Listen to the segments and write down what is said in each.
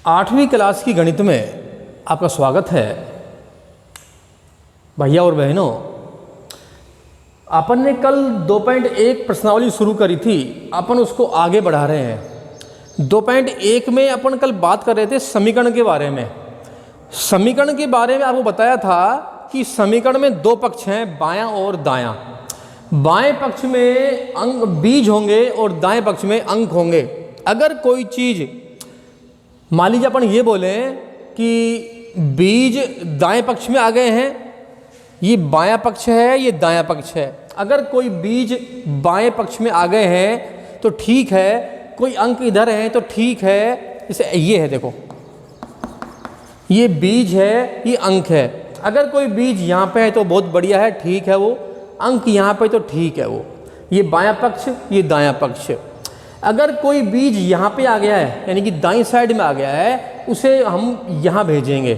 8वीं क्लास की गणित में आपका स्वागत है। भैया और बहनों, अपन ने कल 2.1 प्रश्नावली शुरू करी थी, अपन उसको आगे बढ़ा रहे हैं। 2.1 में अपन कल बात कर रहे थे समीकरण के बारे में। समीकरण के बारे में आपको बताया था कि समीकरण में दो पक्ष हैं, बायां और दायां। बाएं पक्ष में अंक बीज होंगे और दाएं पक्ष में अंक होंगे। अगर कोई चीज़ मान लीजिए अपन ये बोलें कि बीज दाएं पक्ष में आ गए हैं, ये बायां पक्ष है, ये दायां पक्ष है। अगर कोई बीज बाएं पक्ष में आ गए हैं तो ठीक है, कोई अंक इधर है तो ठीक है। जैसे ये है, देखो ये बीज है, ये अंक है। अगर कोई बीज यहाँ पे है तो बहुत बढ़िया है, ठीक है, वो अंक यहाँ पे तो ठीक है, वो ये बायां पक्ष, ये दायां पक्ष। अगर कोई बीज यहाँ पे आ गया है, यानी कि दाईं साइड में आ गया है, उसे हम यहाँ भेजेंगे।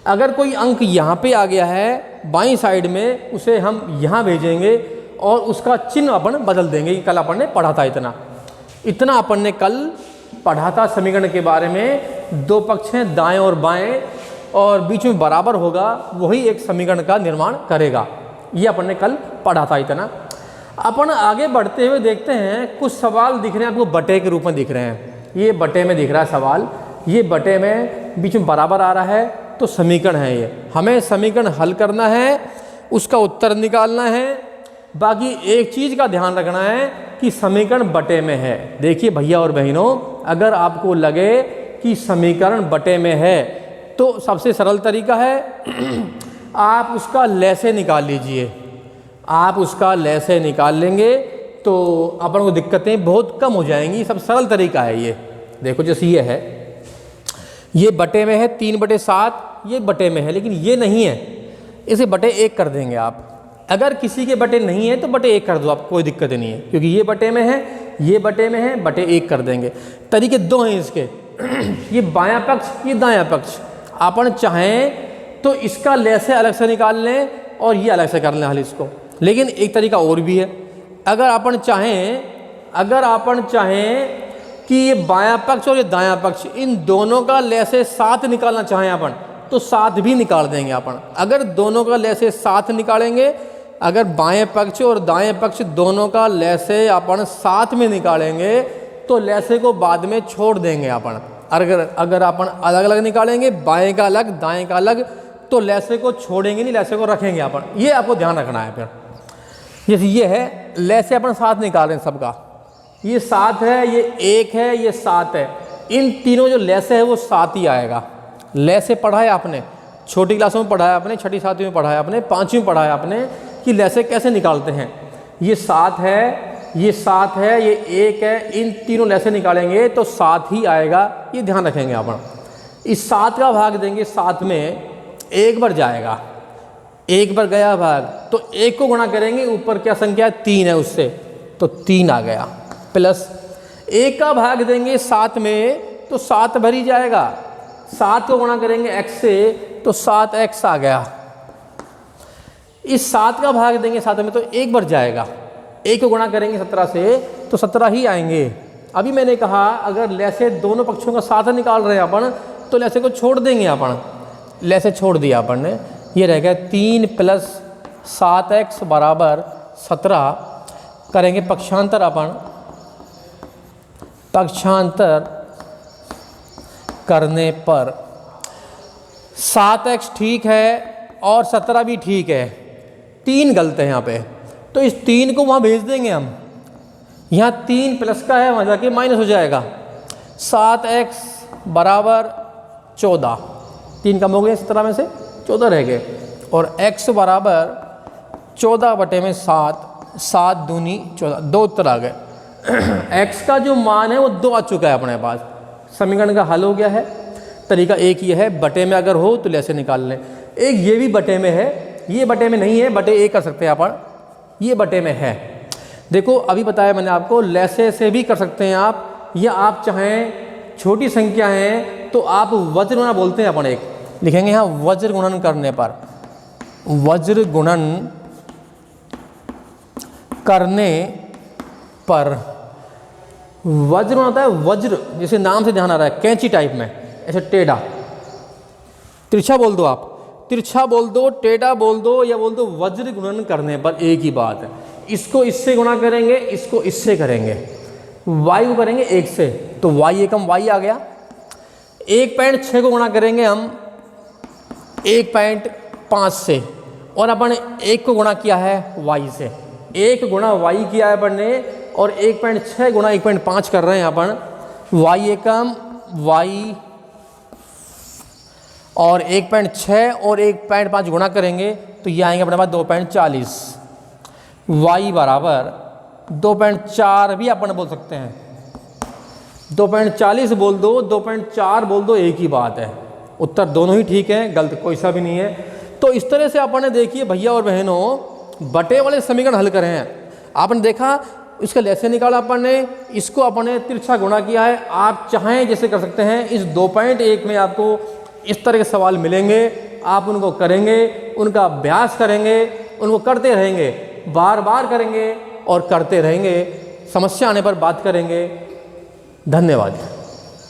अगर कोई अंक यहाँ पे आ गया है बाईं साइड में, उसे हम यहाँ भेजेंगे और उसका चिन्ह अपन बदल देंगे। कल अपन ने पढ़ा था इतना अपन ने कल पढ़ा था समीकरण के बारे में। दो पक्ष हैं, दाएं और बाएं, और बीच में बराबर होगा, वही एक समीकरण का निर्माण करेगा। ये अपन ने कल पढ़ा था इतना। अपन आगे बढ़ते हुए देखते हैं, कुछ सवाल दिख रहे हैं आपको, बटे के रूप में दिख रहे हैं। ये बटे में दिख रहा है सवाल, ये बटे में बीच में बराबर आ रहा है, तो समीकरण है ये। हमें समीकरण हल करना है, उसका उत्तर निकालना है। बाकी एक चीज़ का ध्यान रखना है कि समीकरण बटे में है। देखिए भैया और बहनों, अगर आपको लगे कि समीकरण बटे में है तो सबसे सरल तरीका है आप उसका लैसे निकाल लीजिए। आप उसका लैसे निकाल लेंगे तो अपन को दिक्कतें बहुत कम हो जाएंगी। सब सरल तरीका है ये। देखो जैसे ये है, ये बटे में है 3/7, ये बटे में है, लेकिन ये नहीं है, इसे बटे 1 कर देंगे आप। अगर किसी के बटे नहीं है तो बटे 1 कर दो आप, कोई दिक्कत नहीं है, क्योंकि ये बटे में है, ये बटे में है, बटे 1 कर देंगे। तरीके दो हैं इसके ये बायां पक्ष, ये दायां पक्ष। अपन चाहें तो इसका लैसे अलग से निकाल लें और ये अलग से कर लें हल इसको। लेकिन एक तरीका और भी है, अगर अपन चाहें कि ये बायां पक्ष और ये दायां पक्ष, इन दोनों का लैसे साथ निकालना चाहें अपन, तो साथ भी निकाल देंगे अपन। अगर दोनों का लैसे साथ निकालेंगे, अगर बाएं पक्ष और दाएं पक्ष दोनों का लैसे अपन साथ में निकालेंगे तो लैसे को बाद में छोड़ देंगे अपन। अगर अपन अलग अलग निकालेंगे, बाएं का अलग दाएं का अलग, तो लैसे को छोड़ेंगे नहीं, लैसे को रखेंगे अपन। ये आपको ध्यान रखना है। फिर जैसे ये है, लैसे अपन साथ निकाल रहे हैं सबका, ये 7 है, ये 1 है, ये 7 है। इन तीनों जो लैसे है वो 7 ही आएगा। लैसे पढ़ा है आपने, छोटी क्लासों में पढ़ा है आपने, 6ठी 7वीं में पढ़ा है आपने, 5वीं में पढ़ा है आपने कि लैसे कैसे निकालते हैं। ये 7 है, ये 7 है, ये 1 है, इन तीनों लैसे निकालेंगे तो 7 ही आएगा। ये ध्यान रखेंगे अपन। इस 7 का भाग देंगे 7 में, 1 बार जाएगा, 1 बार गया भाग, तो 1 को गुणा करेंगे, ऊपर क्या संख्या है 3 है, उससे तो 3 आ गया, प्लस 1 का भाग देंगे 7 में तो 7 भर ही जाएगा। 7 को गुणा करेंगे x से तो 7x आ गया। इस 7 का भाग देंगे 7 में तो 1 बार जाएगा, 1 को गुणा करेंगे 17 से तो 17 ही आएंगे। अभी मैंने कहा अगर लैसे दोनों पक्षों का साथ निकाल रहे हैं अपन तो लैसे को छोड़ देंगे अपन। लैसे छोड़ दिया अपन ने, ये रह गया 3 + 7x बराबर 17। करेंगे पक्षांतर अपन, पक्षांतर करने पर 7x ठीक है और 17 भी ठीक है, 3 गलत है यहाँ पे, तो इस 3 को वहाँ भेज देंगे हम। यहाँ 3 प्लस का है, वहाँ जाके माइनस हो जाएगा। 7x बराबर 14, 3 कम हो गए 17 में से, 14 रह गए, और x बराबर 14/7, 7 दूनी 14, 2 उत्तर आ गए। x का जो मान है वो 2 आ चुका है अपने पास। समीकरण का हल हो गया है। तरीका एक ये है, बटे में अगर हो तो लैसे निकाल लें। एक ये भी बटे में है, ये बटे में नहीं है, बटे 1 कर सकते हैं अपन, ये बटे में है। देखो अभी बताया मैंने आपको, लैसे से भी कर सकते हैं आप, या आप चाहें छोटी संख्या है तो आप वज्र गुणन बोलते हैं अपन, एक लिखेंगे यहाँ वज्र गुणन करने पर, वज्र गुणन करने पर वज्र होता है, वज्र जैसे नाम से ध्यान आ रहा है, कैंची टाइप में, ऐसे टेढ़ा, तिरछा बोल दो आप, तिरछा बोल दो, टेढ़ा बोल दो, या बोल दो वज्र गुणन करने पर एक ही बात है। इसको इससे गुणा करेंगे, इसको इससे करेंगे, y को करेंगे 1 से, तो y एकम y आ गया। 1.6 को गुणा करेंगे हम 1.5 से, और अपन 1 को गुणा किया है y से, 1 गुणा y किया है अपन ने, और 1.6 गुणा 1.5 कर रहे हैं अपन। y एकम y और 1.6 और 1.5 गुणा करेंगे तो ये आएंगे अपने पास 2.40। y बराबर 2.4 भी अपन बोल सकते हैं, 2.40 बोल दो, 2.4 बोल दो, एक ही बात है। उत्तर दोनों ही ठीक है, गलत कोई सा भी नहीं है। तो इस तरह से अपन ने देखिए भैया और बहनों बटे वाले समीकरण हल करे हैं। आपने देखा इसका लैसे निकाला अपन ने, इसको अपन ने तिरछा गुणा किया है। आप चाहें जैसे कर सकते हैं। इस 2.1 में आपको इस तरह के सवाल मिलेंगे, आप उनको करेंगे, उनका अभ्यास करेंगे, उनको करते रहेंगे, बार बार करेंगे और करते रहेंगे, समस्या आने पर बात करेंगे। धन्यवाद।